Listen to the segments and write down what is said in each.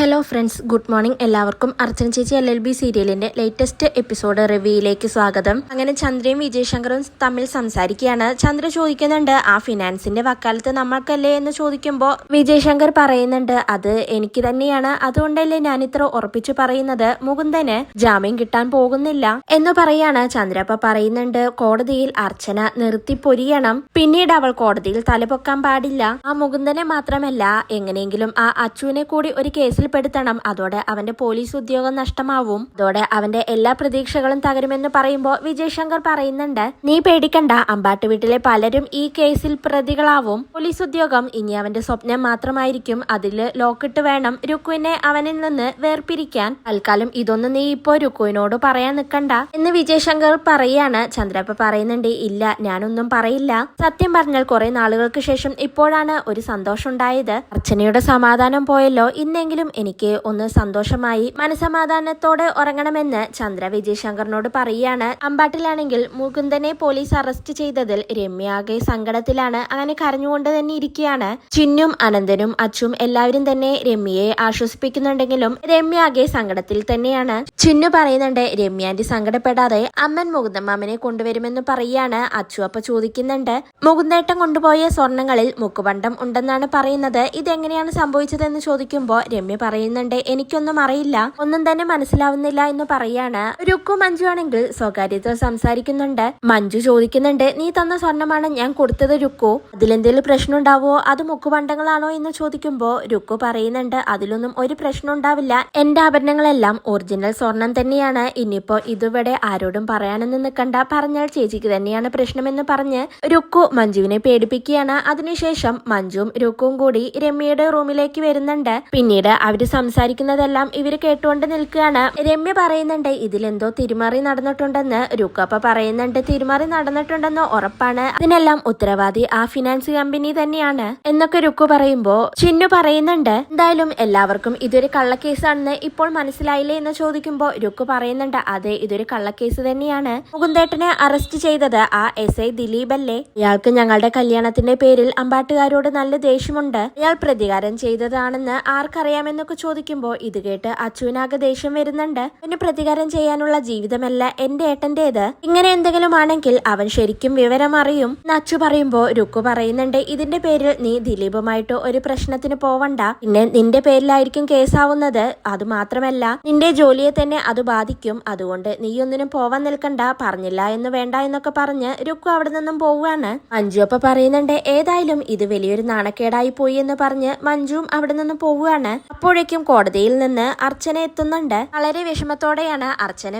Hello friends, good morning. എല്ലാവർക്കും അർച്ചന ചേച്ചി LLB സീരിയലിന്റെ ലേറ്റസ്റ്റ് എപ്പിസോഡ് റിവ്യൂയിലേക്ക് സ്വാഗതം. അങ്ങനെ ചന്ദ്രയും വിജയശങ്കറും തമ്മിൽ സംസാരിക്കുകയാണ്. ചന്ദ്ര ചോദിക്കുന്നുണ്ട്, ആ ഫിനാൻസിന്റെ വക്കാലത്ത് നമ്മൾക്കല്ലേ എന്ന് ചോദിക്കുമ്പോൾ വിജയശങ്കർ പറയുന്നുണ്ട്, അത് എനിക്ക് തന്നെയാണ്, അതുകൊണ്ടല്ലേ ഞാൻ ഇത്ര ഉറപ്പിച്ചു പറയുന്നത്. മുകുന്ദന് ജാമ്യം കിട്ടാൻ പോകുന്നില്ല എന്ന് പറയാണ്. ചന്ദ്ര അപ്പൊ പറയുന്നുണ്ട്, കോടതിയിൽ അർച്ചന നിർത്തി പൊരിയണം, പിന്നീട് അവൾ കോടതിയിൽ തലപൊക്കാൻ പാടില്ല. ആ മുകുന്ദനെ മാത്രമല്ല, എങ്ങനെയെങ്കിലും ആ അച്ചുവിനെ കൂടി ഒരു കേസിൽ പെടുത്തണം. അതോടെ അവന്റെ പോലീസ് ഉദ്യോഗം നഷ്ടമാവും, അതോടെ അവന്റെ എല്ലാ പ്രതീക്ഷകളും തകരുമെന്ന് പറയുമ്പോൾ വിജയശങ്കർ പറയുന്നുണ്ട്, നീ പേടിക്കണ്ട, അമ്പാട്ട് വീട്ടിലെ പലരും ഈ കേസിൽ പ്രതികളാവും. പോലീസ് ഉദ്യോഗം ഇനി അവന്റെ സ്വപ്നം മാത്രമായിരിക്കും. അതില് ലോക്കിട്ട് വേണം രുക്കുവിനെ അവനിൽ നിന്ന് വേർപിരിക്കാൻ. തൽക്കാലം ഇതൊന്നും നീ ഇപ്പോ രുക്കുവിനോട് പറയാൻ നിൽക്കണ്ട എന്ന് വിജയശങ്കർ പറയാണ്. ചന്ദ്രപ്പ പറയുന്നുണ്ട്, ഇല്ല, ഞാനൊന്നും പറയില്ല. സത്യം പറഞ്ഞാൽ കുറെ നാളുകൾക്ക് ശേഷം ഇപ്പോഴാണ് ഒരു സന്തോഷം ഉണ്ടായത്. അർച്ചനയുടെ സമാധാനം പോയല്ലോ, ഇന്നെങ്കിലും എനിക്ക് ഒന്ന് സന്തോഷമായി മനസമാധാനത്തോടെ ഉറങ്ങണമെന്ന് ചന്ദ്ര വിജയശങ്കറിനോട് പറയാണ്. അമ്പാട്ടിലാണെങ്കിൽ മുകുന്ദനെ പോലീസ് അറസ്റ്റ് ചെയ്തതിൽ രമ്യ ആകെ സങ്കടത്തിലാണ്. അങ്ങനെ കരഞ്ഞുകൊണ്ട് തന്നെ ഇരിക്കുകയാണ്. ചിന്നും അനന്തനും അച്ചും എല്ലാവരും തന്നെ രമ്യയെ ആശ്വസിപ്പിക്കുന്നുണ്ടെങ്കിലും രമ്യ ആകെ സങ്കടത്തിൽ തന്നെയാണ്. ചിന്നു പറയുന്നുണ്ട്, രമ്യാന്റി സങ്കടപ്പെടാതെ അമ്മൻ മുകുന്ദമ്മാമനെ കൊണ്ടുവരുമെന്ന് പറയാണ്. അച്ചു അപ്പൊ ചോദിക്കുന്നുണ്ട്, മുകുന്ദേട്ടം കൊണ്ടുപോയ സ്വർണങ്ങളിൽ മുക്കുപണ്ടം ഉണ്ടെന്നാണ് പറയുന്നത്, ഇതെങ്ങനെയാണ് സംഭവിച്ചതെന്ന് ചോദിക്കുമ്പോൾ രമ്യ പറയുന്നുണ്ട്, എനിക്കൊന്നും അറിയില്ല, ഒന്നും തന്നെ മനസ്സിലാവുന്നില്ല എന്ന് പറയാണ്. രുക്കു മഞ്ജു ആണെങ്കിൽ സ്വകാര്യത സംസാരിക്കുന്നുണ്ട്. മഞ്ജു ചോദിക്കുന്നുണ്ട്, നീ തന്ന സ്വർണമാണ് ഞാൻ കൊടുത്തത് രുക്കു, അതിലെന്തെങ്കിലും പ്രശ്നം ഉണ്ടാവോ, അത് മുക്കുപണ്ടങ്ങളാണോ എന്ന് ചോദിക്കുമ്പോൾ രുക്കു പറയുന്നുണ്ട്, അതിലൊന്നും ഒരു പ്രശ്നം ഉണ്ടാവില്ല, എന്റെ ആഭരണങ്ങളെല്ലാം ഒറിജിനൽ സ്വർണം തന്നെയാണ്. ഇനിയിപ്പോ ഇതിവിടെ ആരോടും പറയാനൊന്നും നിൽക്കണ്ട, പറഞ്ഞാൽ ചേച്ചിക്ക് തന്നെയാണ് പ്രശ്നമെന്ന് പറഞ്ഞ് രുക്കു മഞ്ജുവിനെ പേടിപ്പിക്കുകയാണ്. അതിനുശേഷം മഞ്ജുവും രുക്കുവും കൂടി രമ്യയുടെ റൂമിലേക്ക് വരുന്നുണ്ട്. പിന്നീട് അവര് സംസാരിക്കുന്നതെല്ലാം ഇവര് കേട്ടുകൊണ്ട് നിൽക്കുകയാണ്. രമ്യ പറയുന്നുണ്ട്, ഇതിലെന്തോ തിരിമറി നടന്നിട്ടുണ്ടെന്ന്. രുക്കപ്പ പറയുന്നുണ്ട്, തിരിമറി നടന്നിട്ടുണ്ടെന്ന് ഉറപ്പാണ്, അതിനെല്ലാം ഉത്തരവാദി ആ ഫിനാൻസ് കമ്പനി തന്നെയാണ് എന്നൊക്കെ രുക്കു പറയുമ്പോ ചിന്നു പറയുന്നുണ്ട്, എന്തായാലും എല്ലാവർക്കും ഇതൊരു കള്ളക്കേസാണെന്ന് ഇപ്പോൾ മനസ്സിലായില്ലേ എന്ന് ചോദിക്കുമ്പോ രുക്കു പറയുന്നുണ്ട്, അതെ, ഇതൊരു കള്ളക്കേസ് തന്നെയാണ്. മുകുന്ദേട്ടനെ അറസ്റ്റ് ചെയ്തത് ആ SI ദിലീപ് അല്ലേ? ഇയാൾക്ക് ഞങ്ങളുടെ കല്യാണത്തിന്റെ പേരിൽ അമ്പാട്ടുകാരോട് നല്ല ദേഷ്യമുണ്ട്, ഇയാൾ പ്രതികാരം ചെയ്തതാണെന്ന് ആർക്കറിയാമെന്നൊക്കെ ചോദിക്കുമ്പോൾ ഇത് കേട്ട് അച്ചുവിനാകെ ദേഷ്യം വരുന്നുണ്ട്. പിന്നെ പ്രതികാരം ചെയ്യാനുള്ള ജീവിതമല്ല എന്റെ ഏട്ടന്റേത്, ഇങ്ങനെ എന്തെങ്കിലും ആണെങ്കിൽ അവൻ ശരിക്കും വിവരം അറിയും എന്ന് അച്ചു പറയുമ്പോ രുക്കു പറയുന്നുണ്ട്, ഇതിന്റെ പേരിൽ നീ ദിലീപുമായിട്ട് ഒരു പ്രശ്നത്തിന് പോവണ്ട, പിന്നെ നിന്റെ പേരിലായിരിക്കും കേസാവുന്നത്, അത് മാത്രമല്ല നിന്റെ ജോലിയെ തന്നെ അത് ബാധിക്കും, അതുകൊണ്ട് നീ ഒന്നിനും പോവാൻ നിൽക്കണ്ട, പറഞ്ഞില്ല എന്ന് വേണ്ട എന്നൊക്കെ പറഞ്ഞ് രുക്കു അവിടെ നിന്നും പോവുകയാണ്. മഞ്ജു അപ്പൊ പറയുന്നുണ്ട്, ഏതായാലും ഇത് വലിയൊരു നാണക്കേടായി പോയി എന്ന് പറഞ്ഞ് മഞ്ജുവും അവിടെ നിന്നും പോവുകയാണ്. അപ്പോഴേക്കും കോടതിയിൽ നിന്ന് അർച്ചന എത്തുന്നുണ്ട്. വളരെ വിഷമത്തോടെയാണ് അർച്ചന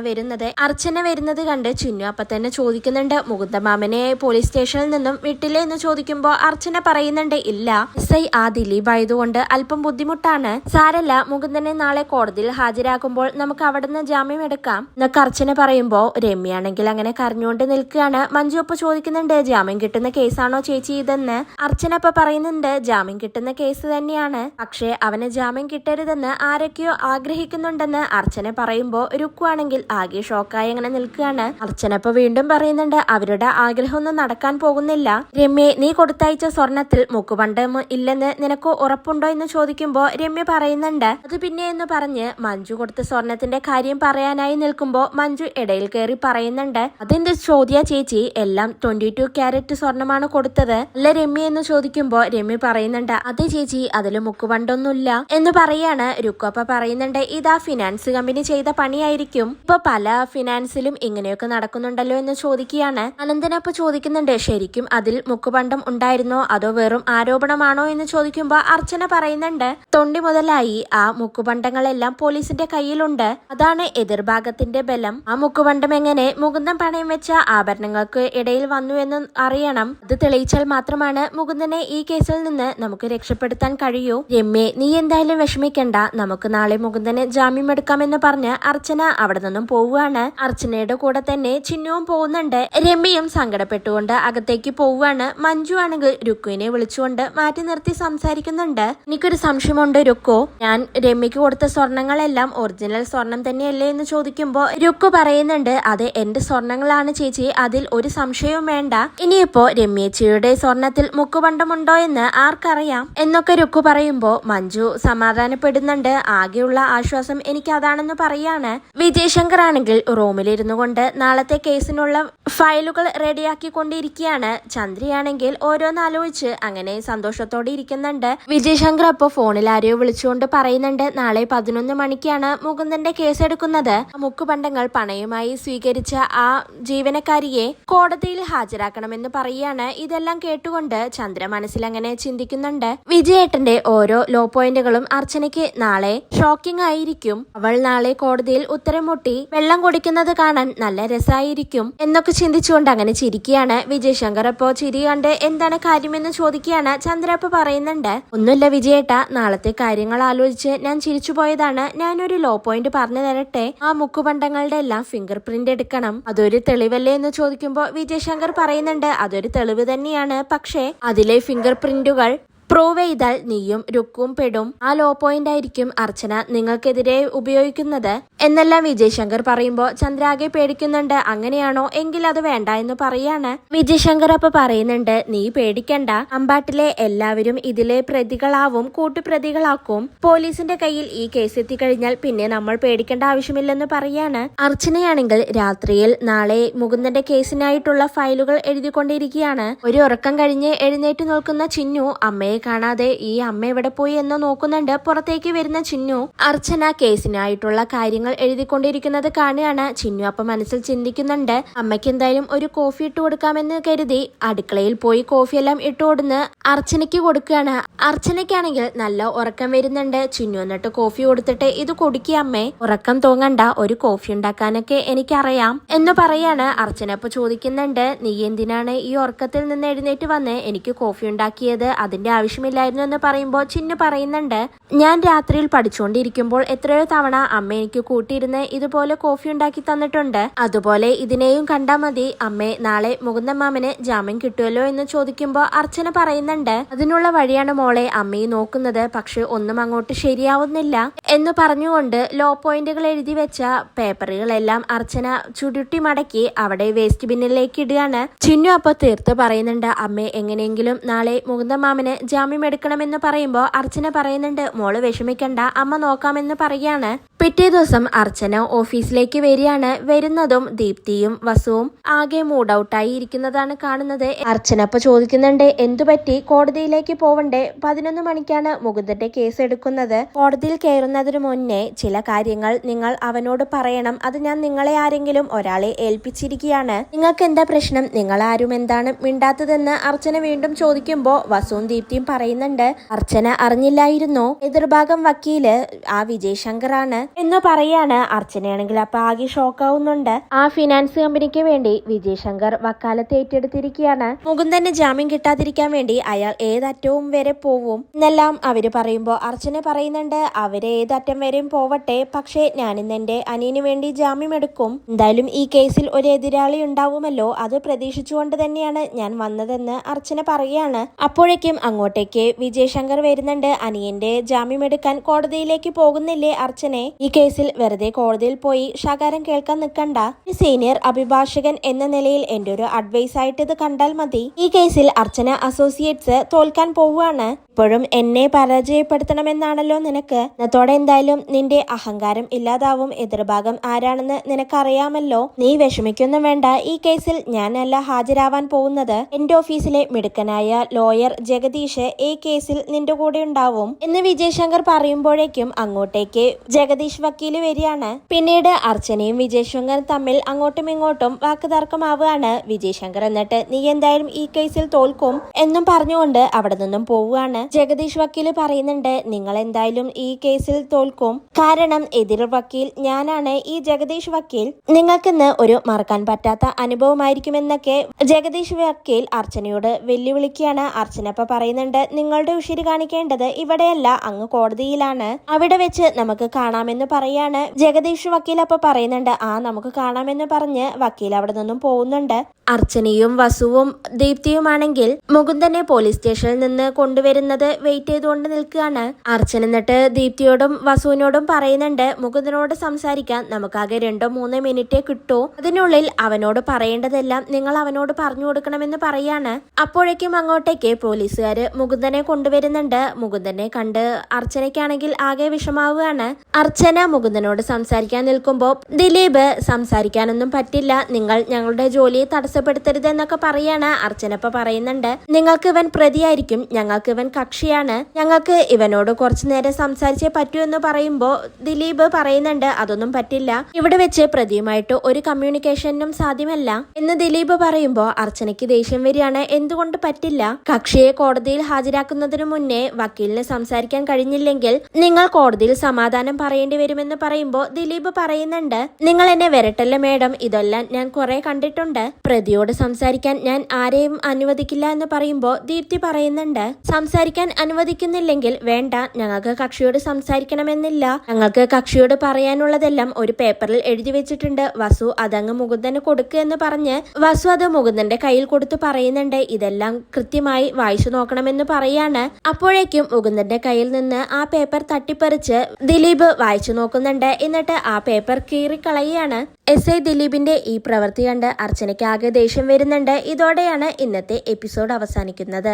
വരുന്നത് കണ്ട് ചിന്നു അപ്പൊ തന്നെ ചോദിക്കുന്നുണ്ട്, മുകുന്ദമാമനെ പോലീസ് സ്റ്റേഷനിൽ നിന്നും വിട്ടില്ലേ എന്ന് ചോദിക്കുമ്പോൾ അർച്ചന പറയുന്നുണ്ട്, ഇല്ല, SI ആ ദിലീപ് ആയതുകൊണ്ട് അല്പം ബുദ്ധിമുട്ടാണ്, സാരല്ല, മുകുന്ദനെ നാളെ കോടതിയിൽ ഹാജരാക്കുമ്പോൾ നമുക്ക് അവിടെ നിന്ന് ജാമ്യം എടുക്കാം എന്നൊക്കെ അർച്ചന പറയുമ്പോ രമ്യാണെങ്കിൽ അങ്ങനെ കരഞ്ഞുകൊണ്ട് നിൽക്കുകയാണ്. മഞ്ജു അപ്പൊ ചോദിക്കുന്നുണ്ട്, ജാമ്യം കിട്ടുന്ന കേസാണോ ചേച്ചി ഇതെന്ന്. അർച്ചന അപ്പൊ പറയുന്നുണ്ട്, ജാമ്യം കിട്ടുന്ന കേസ് തന്നെയാണ്, പക്ഷേ അവന് ജാമ്യം കിട്ടരുതെന്ന് ആരൊക്കെയോ ആഗ്രഹിക്കുന്നുണ്ടെന്ന് അർച്ചന പറയുമ്പോ രുക്കു ആണെങ്കിൽ ആകെ ഷോക്കായി അങ്ങനെ നിൽക്കുകയാണ്. അർച്ചന ഇപ്പൊ വീണ്ടും പറയുന്നുണ്ട്, അവരുടെ ആഗ്രഹമൊന്നും നടക്കാൻ പോകുന്നില്ല. രമ്യ, നീ കൊടുത്തയച്ച സ്വർണത്തിൽ മുക്കുപണ്ടം ഇല്ലെന്ന് നിനക്ക് ഉറപ്പുണ്ടോ എന്ന് ചോദിക്കുമ്പോ രമ്യ പറയുന്നുണ്ട്, അത് പിന്നെ എന്ന് പറഞ്ഞ് മഞ്ജു കൊടുത്ത സ്വർണത്തിന്റെ കാര്യം പറയാനായി നിൽക്കുമ്പോ മഞ്ജു ഇടയിൽ കയറി പറയുന്നുണ്ട്, അതെന്ത് ചോദ്യ ചേച്ചി, എല്ലാം 22 ക്യാരറ്റ് സ്വർണമാണ് കൊടുത്തത് അല്ല രമ്യ എന്ന് ചോദിക്കുമ്പോ രമ്യ പറയുന്നുണ്ട്, അതെ ചേച്ചി, അതില് മുക്കുപണ്ടൊന്നുമില്ല എന്ന് പറയാണ്. രുക്കപ്പ പറയുന്നുണ്ട്, ഇതാ ഫിനാൻസ് കമ്പനി ചെയ്ത പണിയായിരിക്കും, ഇപ്പൊ പല ഫിനാൻസിലും ഇങ്ങനെയൊക്കെ നടക്കുന്നുണ്ടല്ലോ എന്ന് ചോദിക്കുകയാണ്. അനന്തനപ്പ ചോദിക്കുന്നുണ്ട്, ശരിക്കും അതിൽ മുക്കുപണ്ടം ഉണ്ടായിരുന്നോ അതോ വെറും ആരോപണമാണോ എന്ന് ചോദിക്കുമ്പോ അർച്ചന പറയുന്നുണ്ട്, തൊണ്ടി മുതലായി ആ മുക്കുപണ്ടങ്ങളെല്ലാം പോലീസിന്റെ കയ്യിലുണ്ട്, അതാണ് എതിർഭാഗത്തിന്റെ ബലം. ആ മുക്കുപണ്ടം എങ്ങനെ മുകുന്ദൻ പണയം വെച്ച ആഭരണങ്ങൾക്ക് ഇടയിൽ വന്നു എന്ന് അറിയണം, അത് തെളിയിച്ചാൽ മാത്രമാണ് മുകുന്ദനെ ഈ കേസിൽ നിന്ന് നമുക്ക് രക്ഷപ്പെടുത്താൻ കഴിയൂ. രമ്യ, നീ എന്തായാലും വിഷമിക്കണ്ട, നമുക്ക് നാളെ മുകുന്ദനെ ജാമ്യം എടുക്കാമെന്ന് പറഞ്ഞ് അർച്ചന അവിടെ നിന്നും പോവുകയാണ്. അർച്ചനയുടെ കൂടെ തന്നെ ചിന്നുവും പോകുന്നുണ്ട്. രമ്യയും സങ്കടപ്പെട്ടുകൊണ്ട് അകത്തേക്ക് പോവുകയാണ്. മഞ്ജു ആണെങ്കിൽ രുക്കുവിനെ വിളിച്ചുകൊണ്ട് മാറ്റി നിർത്തി സംസാരിക്കുന്നുണ്ട്. എനിക്കൊരു സംശയമുണ്ട് രുക്കു, ഞാൻ രമ്യക്ക് കൊടുത്ത സ്വർണങ്ങളെല്ലാം ഒറിജിനൽ സ്വർണം തന്നെയല്ലേ എന്ന് ചോദിക്കുമ്പോ രുക്കു പറയുന്നുണ്ട്, അതെ, എന്റെ സ്വർണങ്ങളാണ് ചേച്ചി, അതിൽ ഒരു സംശയവും വേണ്ട. ഇനിയിപ്പോ രമ്യേച്ചിയുടെ സ്വർണത്തിൽ മുക്കുപണ്ടമുണ്ടോ എന്ന് ആർക്കറിയാം എന്നൊക്കെ രുക്കു പറയുമ്പോ മഞ്ജു സമാധാന സമാധാനപ്പെടുന്നുണ്ട്. ആകെയുള്ള ആശ്വാസം എനിക്ക് അതാണെന്ന് പറയാണ്. വിജയ് ശങ്കർ ആണെങ്കിൽ റൂമിലിരുന്നു കൊണ്ട് നാളത്തെ കേസിനുള്ള ഫയലുകൾ റെഡിയാക്കിക്കൊണ്ടിരിക്കുകയാണ്. ചന്ദ്രയാണെങ്കിൽ ഓരോന്നാലോചിച്ച് അങ്ങനെ സന്തോഷത്തോടെ ഇരിക്കുന്നുണ്ട്. വിജയ് ശങ്കർ അപ്പൊ ഫോണിൽ ആരെയോ വിളിച്ചുകൊണ്ട് പറയുന്നുണ്ട്, നാളെ 11 മണിക്കാണ് മുകുന്ദന്റെ കേസ് എടുക്കുന്നത്. മുക്കുപണ്ടങ്ങൾ പണയുമായി സ്വീകരിച്ച ആ ജീവനക്കാരിയെ കോടതിയിൽ ഹാജരാക്കണമെന്ന് പറയുകയാണ്. ഇതെല്ലാം കേട്ടുകൊണ്ട് ചന്ദ്ര മനസ്സിൽ അങ്ങനെ ചിന്തിക്കുന്നുണ്ട്. വിജയേട്ടന്റെ ഓരോ ലോ പോയിന്റുകളും അർച്ചനയ്ക്ക് നാളെ ഷോക്കിംഗ് ആയിരിക്കും. അവൾ നാളെ കോടതിയിൽ ഉത്തരം മുട്ടി വെള്ളം കുടിക്കുന്നത് കാണാൻ നല്ല രസമായിരിക്കും എന്നൊക്കെ ചിന്തിച്ചുകൊണ്ട് അങ്ങനെ ചിരിക്കുകയാണ്. വിജയ് ശങ്കർ അപ്പോ ചിരി കണ്ട് എന്താണ് കാര്യമെന്ന് ചോദിക്കുകയാണ്. ചന്ദ്ര അപ്പൊ പറയുന്നുണ്ട്, ഒന്നുമില്ല വിജയേട്ട, നാളത്തെ കാര്യങ്ങൾ ആലോചിച്ച് ഞാൻ ചിരിച്ചു പോയതാണ്. ഞാനൊരു ലോ പോയിന്റ് പറഞ്ഞു തരട്ടെ. ആ മുക്കുപണ്ടങ്ങളുടെ എല്ലാം ഫിംഗർ പ്രിന്റ് എടുക്കണം. അതൊരു തെളിവല്ലേ എന്ന് ചോദിക്കുമ്പോൾ വിജയ് ശങ്കർ പറയുന്നുണ്ട്, അതൊരു തെളിവ് തന്നെയാണ്. പക്ഷേ അതിലെ ഫിംഗർ പ്രിന്റുകൾ പ്രൂവ് ചെയ്താൽ നീയും രുക്കും പെടും. ആ ലോ പോയിന്റ് ആയിരിക്കും അർച്ചന നിങ്ങൾക്കെതിരെ ഉപയോഗിക്കുന്നത് എന്നെല്ലാം വിജയ് ശങ്കർ പറയുമ്പോ ചന്ദ്ര ആകെ പേടിക്കുന്നുണ്ട്. അങ്ങനെയാണോ, എങ്കിൽ അത് വേണ്ട എന്ന് പറയാണ്. വിജയ് ശങ്കർ അപ്പൊ പറയുന്നുണ്ട്, നീ പേടിക്കണ്ട, അമ്പാട്ടിലെ എല്ലാവരും ഇതിലെ പ്രതികളാവും, കൂട്ടുപ്രതികളാക്കും. പോലീസിന്റെ കയ്യിൽ ഈ കേസ് എത്തിക്കഴിഞ്ഞാൽ പിന്നെ നമ്മൾ പേടിക്കേണ്ട ആവശ്യമില്ലെന്ന് പറയാണ്. അർച്ചനയാണെങ്കിൽ രാത്രിയിൽ നാളെ മുകുന്ദന്റെ കേസിനായിട്ടുള്ള ഫയലുകൾ എഴുതിക്കൊണ്ടിരിക്കുകയാണ്. ഒരു ഉറക്കം കഴിഞ്ഞ് എഴുന്നേറ്റ് നിൽക്കുന്ന ചിന്നു അമ്മയെ കാണാതെ ഈ അമ്മ എവിടെ പോയി എന്ന് നോക്കുന്നുണ്ട്. പുറത്തേക്ക് വരുന്ന ചിന്നു അർച്ചന കേസിനായിട്ടുള്ള കാര്യങ്ങൾ എഴുതിക്കൊണ്ടിരിക്കുന്നത് കാണുകയാണ്. ചിന്നു അപ്പൊ മനസ്സിൽ ചിന്തിക്കുന്നുണ്ട്, അമ്മയ്ക്ക് എന്തായാലും ഒരു കോഫി ഇട്ട് കൊടുക്കാമെന്ന് കരുതി അടുക്കളയിൽ പോയി കോഫിയെല്ലാം ഇട്ട് കൊടുന്ന് അർച്ചനയ്ക്ക് കൊടുക്കുകയാണ്. അർച്ചനയ്ക്കാണെങ്കിൽ നല്ല ഉറക്കം വരുന്നുണ്ട്. ചിന്നു എന്നിട്ട് കോഫി കൊടുത്തിട്ട്, ഇത് കുടിക്കുക അമ്മേ, ഉറക്കം തോന്നണ്ട, ഒരു കോഫി ഉണ്ടാക്കാനൊക്കെ എനിക്കറിയാം എന്ന് പറയാണ്. അർച്ചന അപ്പൊ ചോദിക്കുന്നുണ്ട്, നീ എന്തിനാണ് ഈ ഉറക്കത്തിൽ നിന്ന് എഴുന്നേറ്റ് വന്ന് എനിക്ക് കോഫി ഉണ്ടാക്കിയത്? അതിന്റെ ആവശ്യമില്ലായിരുന്നു എന്ന് പറയുമ്പോൾ ചിന്നു പറയുന്നുണ്ട്, ഞാൻ രാത്രിയിൽ പഠിച്ചുകൊണ്ടിരിക്കുമ്പോൾ എത്രയോ തവണ അമ്മ എനിക്ക് കൂട്ടിയിരുന്ന് ഇതുപോലെ കോഫി ഉണ്ടാക്കി തന്നിട്ടുണ്ട്. അതുപോലെ ഇതിനെയും കണ്ടാ മതി. അമ്മേ, നാളെ മുകുന്ദൻ മാമന് ജാമ്യം കിട്ടുമല്ലോ എന്ന് ചോദിക്കുമ്പോൾ അർച്ചന പറയുന്നുണ്ട്, അതിനുള്ള വഴിയാണ് മോളെ അമ്മയെ നോക്കുന്നത്, പക്ഷെ ഒന്നും അങ്ങോട്ട് ശരിയാവുന്നില്ല എന്ന് പറഞ്ഞുകൊണ്ട് ലോ പോയിന്റുകൾ എഴുതി വെച്ച പേപ്പറുകളെല്ലാം അർച്ചന ചുരുട്ടി മടക്കി അവിടെ വേസ്റ്റ് ബിന്നിലേക്ക് ഇടുകയാണ്. ചിന്നു അപ്പൊ തീർത്ത് പറയുന്നുണ്ട്, അമ്മേ, എങ്ങനെയെങ്കിലും നാളെ മുകുന്ദൻ മാമന് ജാമ്യം എടുക്കണമെന്ന് പറയുമ്പോൾ അർച്ചന പറയുന്നുണ്ട്, മോള് വിഷമിക്കണ്ട, അമ്മ നോക്കാമെന്ന് പറയാണ്. പിറ്റേ ദിവസം അർച്ചന ഓഫീസിലേക്ക് വരികയാണ്. വരുന്നതും ദീപ്തിയും വസുവും ആകെ മൂഡ് ഔട്ടായി ഇരിക്കുന്നതാണ് കാണുന്നത്. അർച്ചന അപ്പൊ ചോദിക്കുന്നുണ്ട്, എന്തു പറ്റി, കോടതിയിലേക്ക് പോവണ്ടേ? 11 മണിക്കാണ് മുകുന്ദന്റെ കേസ് എടുക്കുന്നത്. കോടതിയിൽ കയറുന്നതിന് മുന്നേ ചില കാര്യങ്ങൾ നിങ്ങൾ അവനോട് പറയണം. അത് ഞാൻ നിങ്ങളെ ആരെങ്കിലും ഒരാളെ ഏൽപ്പിച്ചിരിക്കുകയാണ്. നിങ്ങൾക്ക് എന്താ പ്രശ്നം? നിങ്ങൾ ആരും എന്താണ് മിണ്ടാത്തതെന്ന് അർച്ചന വീണ്ടും ചോദിക്കുമ്പോൾ വസുവും ദീപ്തിയും പറയുന്നുണ്ട്, അർച്ചന അറിഞ്ഞില്ലായിരുന്നു, എതിർഭാഗം വക്കീല് ആ വിജയ് ശങ്കർ ആണ് എന്ന് പറയാണ്. അർച്ചനയാണെങ്കിൽ അപ്പൊ ആകെ ഷോക്കാവുന്നുണ്ട്. ആ ഫിനാൻസ് കമ്പനിക്ക് വേണ്ടി വിജയ് ശങ്കർ വക്കാലത്ത് ഏറ്റെടുത്തിരിക്കുകയാണ്. മുകുന്ദന് ജാമ്യം കിട്ടാതിരിക്കാൻ വേണ്ടി അയാൾ ഏതറ്റവും വരെ പോവും എന്നെല്ലാം അവര് പറയുമ്പോ അർച്ചന പറയുന്നുണ്ട്, അവര് ഏതറ്റം വരെയും പോവട്ടെ, പക്ഷേ ഞാനിന്ന് എന്റെ അനിയന് വേണ്ടി ജാമ്യം എടുക്കും. എന്തായാലും ഈ കേസിൽ ഒരു എതിരാളി ഉണ്ടാവുമല്ലോ, അത് പ്രതീക്ഷിച്ചുകൊണ്ട് തന്നെയാണ് ഞാൻ വന്നതെന്ന് അർച്ചന പറയുകയാണ്. അപ്പോഴേക്കും അങ്ങോട്ടേക്ക് വിജയ് ശങ്കർ വരുന്നുണ്ട്. അനിയന്റെ ജാമ്യം എടുക്കാൻ കോടതിയിലേക്ക് പോകുന്നില്ലേ അർച്ചനെ? ഈ കേസിൽ വെറുതെ കോടതിയിൽ പോയി ശകാരം കേൾക്കാൻ നിൽക്കണ്ട. സീനിയർ അഭിഭാഷകൻ എന്ന നിലയിൽ എന്റെ ഒരു അഡ്വൈസ് ആയിട്ട് ഇത് കണ്ടാൽ മതി. ഈ കേസിൽ അർച്ചന അസോസിയേറ്റ്സ് തോൽക്കാൻ പോവുകയാണ്. ഇപ്പോഴും എന്നെ പരാജയപ്പെടുത്തണമെന്നാണല്ലോ നിനക്ക്. ഇന്നത്തോടെ എന്തായാലും നിന്റെ അഹങ്കാരം ഇല്ലാതാവും. എതിർഭാഗം ആരാണെന്ന് നിനക്കറിയാമല്ലോ. നീ വിഷമിക്കൊന്നും വേണ്ട. ഈ കേസിൽ ഞാനല്ല ഹാജരാവാൻ പോകുന്നത്. എന്റെ ഓഫീസിലെ മിടുക്കനായ ലോയർ ജഗദീഷ് ഈ കേസിൽ നിന്റെ കൂടെ ഉണ്ടാവും എന്ന് വിജയ് ശങ്കർ പറയുമ്പോഴേക്കും അങ്ങോട്ടേക്ക് ജഗദീഷ് വക്കീല് വരികയാണ്. പിന്നീട് അർച്ചനയും വിജയ് ശങ്കറും തമ്മിൽ അങ്ങോട്ടും ഇങ്ങോട്ടും വാക്കുതർക്കമാവുകയാണ്. വിജയ് ശങ്കർ എന്നിട്ട് നീ എന്തായാലും ഈ കേസിൽ തോൽക്കും എന്നും പറഞ്ഞുകൊണ്ട് അവിടെ നിന്നും പോവുകയാണ്. ജഗദീഷ് വക്കീല് പറയുന്നുണ്ട്, നിങ്ങൾ എന്തായാലും ഈ കേസിൽ തോൽക്കും, കാരണം എതിർ വക്കീൽ ഞാനാണ്. ഈ ജഗദീഷ് വക്കീൽ നിങ്ങൾക്കിന്ന് ഒരു മറക്കാൻ പറ്റാത്ത അനുഭവമായിരിക്കുമെന്നൊക്കെ ജഗദീഷ് വക്കീൽ അർച്ചനയോട് വെല്ലുവിളിക്കുകയാണ്. അർച്ചന അപ്പൊ പറയുന്നുണ്ട്, നിങ്ങളുടെ ഉശിരി കാണിക്കേണ്ടത് ഇവിടെയല്ല, അങ്ങ് കോടതിയിലാണ്, അവിടെ വെച്ച് നമുക്ക് കാണാമെന്ന് പറയാണ്. ജഗദീഷ് വക്കീൽ അപ്പൊ പറയുന്നുണ്ട്, ആ നമുക്ക് കാണാമെന്ന് പറഞ്ഞ് വക്കീൽ അവിടെ നിന്നും പോകുന്നുണ്ട്. അർച്ചനയും വസുവും ദീപ്തിയുമാണെങ്കിൽ മുകുന്ദനെ പോലീസ് സ്റ്റേഷനിൽ നിന്ന് കൊണ്ടുവരുന്ന വരുന്നത് വെയിറ്റ് ചെയ്തുകൊണ്ട് നിൽക്കുകയാണ്. അർച്ചന എന്നിട്ട് ദീപ്തിയോടും വസുവിനോടും പറയുന്നുണ്ട്, മുകുന്ദനോട് സംസാരിക്കാൻ നമുക്കാകെ 2-3 മിനിറ്റേ കിട്ടൂ, അതിനുള്ളിൽ അവനോട് പറയേണ്ടതെല്ലാം നിങ്ങൾ അവനോട് പറഞ്ഞു കൊടുക്കണമെന്ന് പറയാണ്. അപ്പോഴേക്കും അങ്ങോട്ടേക്ക് പോലീസുകാര് മുകുന്ദനെ കൊണ്ടുവരുന്നുണ്ട്. മുകുന്ദനെ കണ്ട് അർച്ചനയ്ക്കാണെങ്കിൽ ആകെ വിഷമാവുകയാണ്. അർച്ചന മുകുന്ദനോട് സംസാരിക്കാൻ നിൽക്കുമ്പോൾ ദിലീപ് സംസാരിക്കാനൊന്നും പറ്റില്ല, നിങ്ങൾ ഞങ്ങളുടെ ജോലിയെ തടസ്സപ്പെടുത്തരുത് എന്നൊക്കെ പറയാണ്. അർച്ചന ഇപ്പൊ പറയുന്നുണ്ട്, നിങ്ങൾക്ക് ഇവൻ പ്രതിയായിരിക്കും, ഞങ്ങൾക്ക് ഇവൻ കക്ഷിയാണ്, ഞങ്ങൾക്ക് ഇവനോട് കുറച്ചു നേരം സംസാരിച്ചേ പറ്റൂ എന്ന് പറയുമ്പോൾ ദിലീപ് പറയുന്നുണ്ട്, അതൊന്നും പറ്റില്ല, ഇവിടെ വെച്ച് പ്രതിയുമായിട്ട് ഒരു കമ്മ്യൂണിക്കേഷനും സാധ്യമല്ല എന്ന് ദിലീപ് പറയുമ്പോൾ അർച്ചനയ്ക്ക് ദേഷ്യം വരികയാണ്. എന്തുകൊണ്ട് പറ്റില്ല? കക്ഷിയെ കോടതിയിൽ ഹാജരാക്കുന്നതിനു മുന്നേ വക്കീലിന് സംസാരിക്കാൻ കഴിഞ്ഞില്ലെങ്കിൽ നിങ്ങൾ കോടതിയിൽ സമാധാനം പറയേണ്ടി വരുമെന്ന് പറയുമ്പോൾ ദിലീപ് പറയുന്നുണ്ട്, നിങ്ങൾ എന്നെ വരട്ടല്ല മേഡം, ഇതെല്ലാം ഞാൻ കുറെ കണ്ടിട്ടുണ്ട്, പ്രതിയോട് സംസാരിക്കാൻ ഞാൻ ആരെയും അനുവദിക്കില്ല എന്ന് പറയുമ്പോൾ ദീപ്തി പറയുന്നുണ്ട്, സംസാരിക്കാൻ അനുവദിക്കുന്നില്ലെങ്കിൽ വേണ്ട, ഞങ്ങൾക്ക് കക്ഷിയോട് സംസാരിക്കണമെന്നില്ല, ഞങ്ങൾക്ക് കക്ഷിയോട് പറയാനുള്ളതെല്ലാം ഒരു പേപ്പറിൽ എഴുതി വെച്ചിട്ടുണ്ട്, വസു അതങ്ങ് മുകുന്ദന് കൊടുക്കുക എന്ന് പറഞ്ഞ് വസു അത് മുകുന്ദന്റെ കയ്യിൽ കൊടുത്ത് പറയുന്നുണ്ട്, ഇതെല്ലാം കൃത്യമായി വായിച്ചു നോക്കണമെന്ന് പറയാണ്. അപ്പോഴേക്കും മുകുന്ദന്റെ കയ്യിൽ നിന്ന് ആ പേപ്പർ തട്ടിപ്പറിച്ച് ദിലീപ് വായിച്ചു നോക്കുന്നുണ്ട്. എന്നിട്ട് ആ പേപ്പർ കീറിക്കളയാണ്. SI ദിലീപിന്റെ ഈ പ്രവൃത്തി കണ്ട് അർച്ചനയ്ക്ക് ആകെ ദേഷ്യം വരുന്നുണ്ട്. ഇതോടെയാണ് ഇന്നത്തെ എപ്പിസോഡ് അവസാനിക്കുന്നത്.